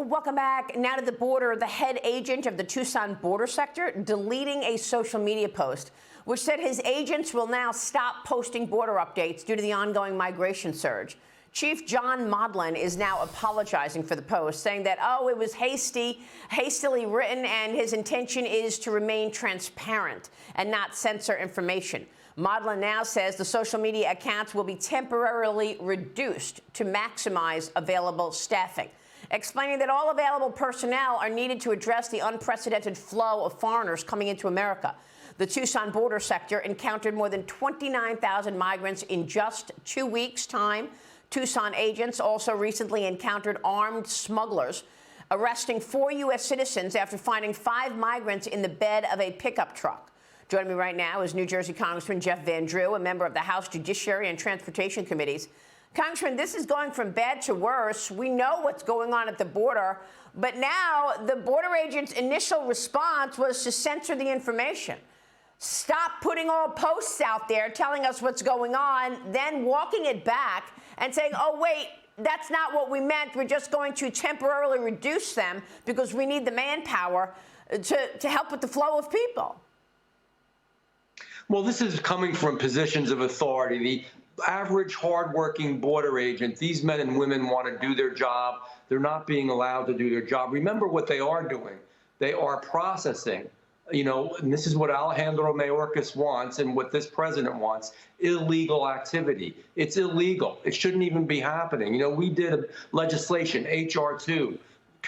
Welcome back. Now to the border. The head agent of the Tucson border sector deleting a social media post which said his agents will now stop posting border updates due to the ongoing migration surge. Chief John Modlin is now apologizing for the post, saying that, it was hastily written, and his intention is to remain transparent and not censor information. Modlin now says the social media accounts will be temporarily reduced to maximize available staffing, explaining that all available personnel are needed to address the unprecedented flow of foreigners coming into America. The Tucson border sector encountered more than 29,000 migrants in just 2 weeks' time. Tucson agents also recently encountered armed smugglers, arresting 4 U.S. citizens after finding 5 migrants in the bed of a pickup truck. Joining me right now is New Jersey Congressman Jeff Van Drew, a member of the House Judiciary and Transportation Committees. Congressman, this is going from bad to worse. We know what's going on at the border, but now the border agent's initial response was to censor the information. Stop putting all posts out there telling us what's going on, then walking it back and saying, oh, wait, that's not what we meant. We're just going to temporarily reduce them because we need the manpower to help with the flow of people. Well, this is coming from positions of authority. The average hardworking border agent, these men and women want to do their job. They're not being allowed to do their job. Remember what they are doing. They are processing. And this is what Alejandro Mayorkas wants and what this president wants, illegal activity. It's illegal. It shouldn't even be happening. We did a legislation, H.R. 2,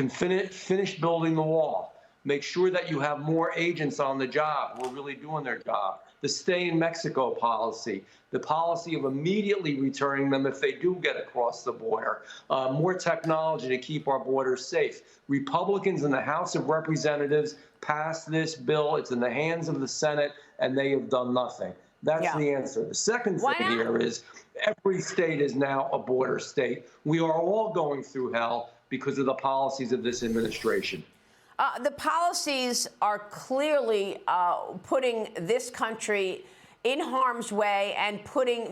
finish building the wall. Make sure that you have more agents on the job who are really doing their job. The stay in Mexico policy, the policy of immediately returning them if they do get across the border, more technology to keep our borders safe. Republicans in the House of Representatives passed this bill. It's in the hands of the Senate, and they have done nothing. That's the answer. The second thing here is every state is now a border state. We are all going through hell because of the policies of this administration. The policies are clearly putting this country in harm's way and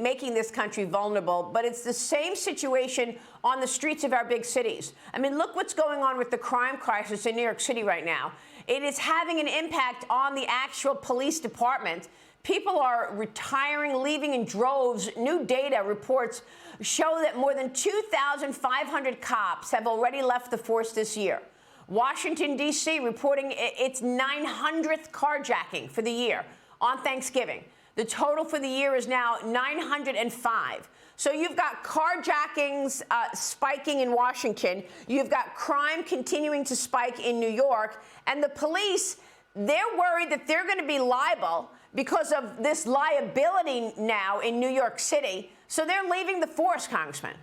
making this country vulnerable. But it's the same situation on the streets of our big cities. I mean, look what's going on with the crime crisis in New York City right now. It is having an impact on the actual police department. People are retiring, leaving in droves. New data reports show that more than 2,500 cops have already left the force this year. Washington, D.C. reporting its 900th carjacking for the year on Thanksgiving. The total for the year is now 905. So you've got carjackings spiking in Washington. You've got crime continuing to spike in New York. And the police, they're worried that they're going to be liable because of this liability now in New York City. So they're leaving the force, Congressman.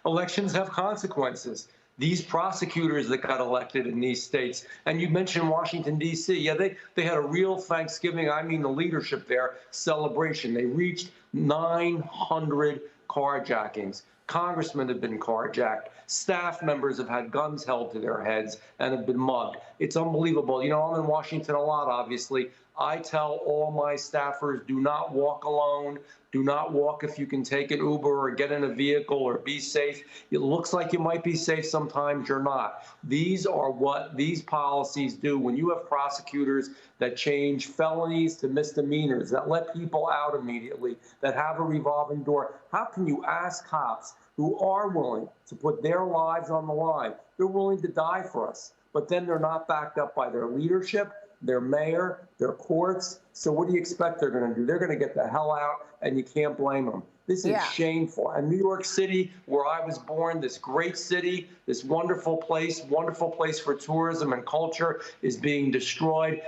Elections have consequences. These prosecutors that got elected in these states, and you mentioned Washington, D.C., yeah, they had a real Thanksgiving, I mean the leadership there, celebration. They reached 900 carjackings. Congressmen have been carjacked. Staff members have had guns held to their heads and have been mugged. It's unbelievable. I'm in Washington a lot, obviously. I tell all my staffers, do not walk alone. Do not walk if you can take an Uber or get in a vehicle or be safe. It looks like you might be safe. Sometimes you're not. These are what these policies do. When you have prosecutors that change felonies to misdemeanors, that let people out immediately, that have a revolving door, how can you ask cops who are willing to put their lives on the line? They're willing to die for us, but then they're not backed up by their leadership, their mayor, their courts. So what do you expect they're going to do? They're going to get the hell out, and you can't blame them. This is shameful. And New York City, where I was born, this great city, this wonderful place for tourism and culture, is being destroyed.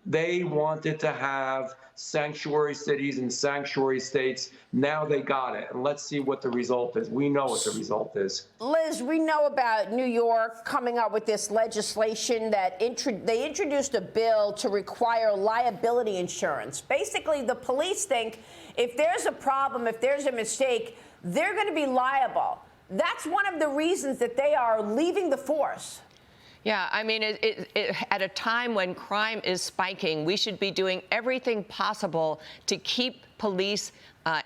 They wanted to have sanctuary cities and sanctuary states. Now they got it. And let's see what the result is. We know what the result is. Liz, we know about New York coming up with this legislation that they introduced a bill to require liability insurance. Basically, the police think if there's a problem, if there's a mistake, they're going to be liable. That's one of the reasons that they are leaving the force. Yeah, I mean, at a time when crime is spiking, we should be doing everything possible to keep police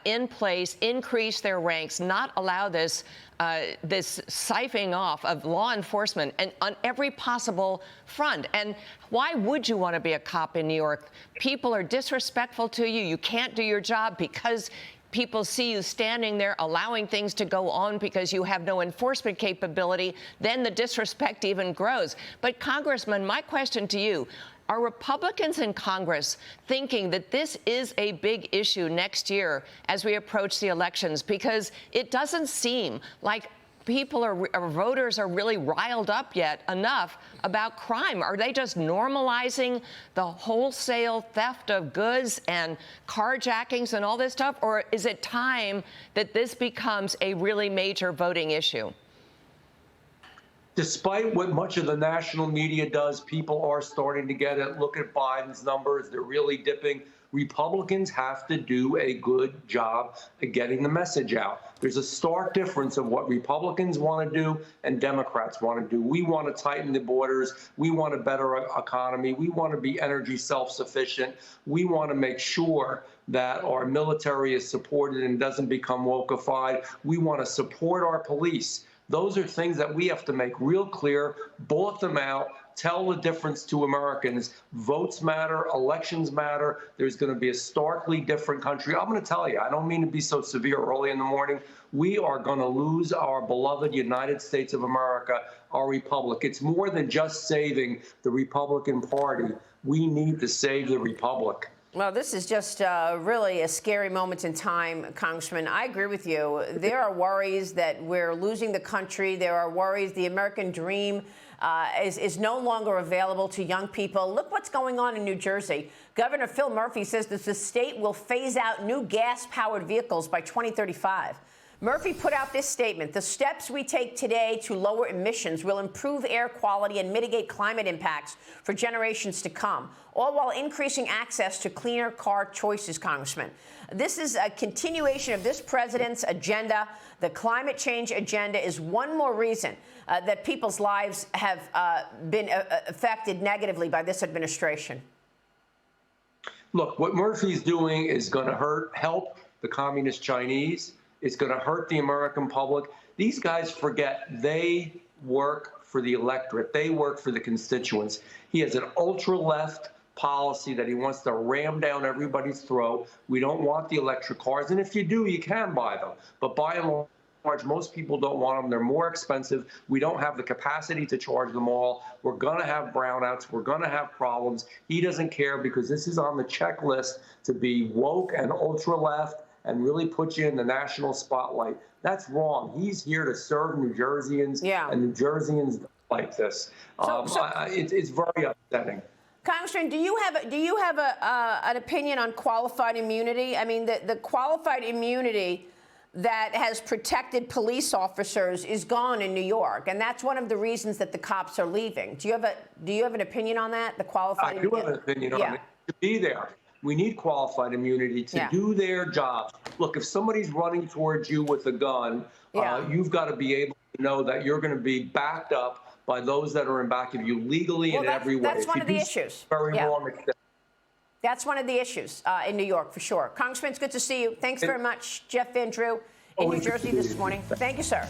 in place, increase their ranks, not allow this siphoning off of law enforcement and on every possible front. And why would you want to be a cop in New York? People are disrespectful to you. You can't do your job because people see you standing there allowing things to go on because you have no enforcement capability. Then the disrespect even grows. But Congressman, my question to you, are Republicans in Congress thinking that this is a big issue next year as we approach the elections? Because it doesn't seem like people or voters are really riled up yet enough about crime. Are they just normalizing the wholesale theft of goods and carjackings and all this stuff? Or is it time that this becomes a really major voting issue? Despite what much of the national media does, people are starting to get it. Look at Biden's numbers. They're really dipping. Republicans have to do a good job at getting the message out. There's a stark difference of what Republicans want to do and Democrats want to do. We want to tighten the borders. We want a better economy. We want to be energy self-sufficient. We want to make sure that our military is supported and doesn't become wokeified. We want to support our police. Those are things that we have to make real clear, bullet them out, tell the difference to Americans. Votes matter, elections matter. There's going to be a starkly different country. I'm going to tell you, I don't mean to be so severe early in the morning. We are going to lose our beloved United States of America, our republic. It's more than just saving the Republican Party. We need to save the republic. Well, this is just really a scary moment in time, Congressman. I agree with you. There are worries that we're losing the country. There are worries the American dream is no longer available to young people. Look what's going on in New Jersey. Governor Phil Murphy says that the state will phase out new gas-powered vehicles by 2035. Murphy put out this statement: the steps we take today to lower emissions will improve air quality and mitigate climate impacts for generations to come, all while increasing access to cleaner car choices, Congressman. This is a continuation of this president's agenda. The climate change agenda is one more reason that people's lives have been affected negatively by this administration. Look, what Murphy's doing is going to help the communist Chinese. It's going to hurt the American public. These guys forget they work for the electorate. They work for the constituents. He has an ultra-left policy that he wants to ram down everybody's throat. We don't want the electric cars. And if you do, you can buy them. But by and large, most people don't want them. They're more expensive. We don't have the capacity to charge them all. We're going to have brownouts. We're going to have problems. He doesn't care because this is on the checklist to be woke and ultra-left and really put you in the national spotlight. That's wrong. He's here to serve New Jerseyans, and New Jerseyans like this. It's very upsetting. Congressman, do you have an opinion on qualified immunity? I mean, the qualified immunity that has protected police officers is gone in New York, and that's one of the reasons that the cops are leaving. Do you have an opinion on that? The qualified immunity? I do have an opinion on it. To be there. We need qualified immunity to do their jobs. Look, if somebody's running towards you with a gun, you've got to be able to know that you're going to be backed up by those that are in back of you legally in every way. That's one of the issues. That's one of the issues in New York, for sure. Congressman, it's good to see you. Thanks very much, Jeff Van Drew in New Jersey this morning. Thank you, sir.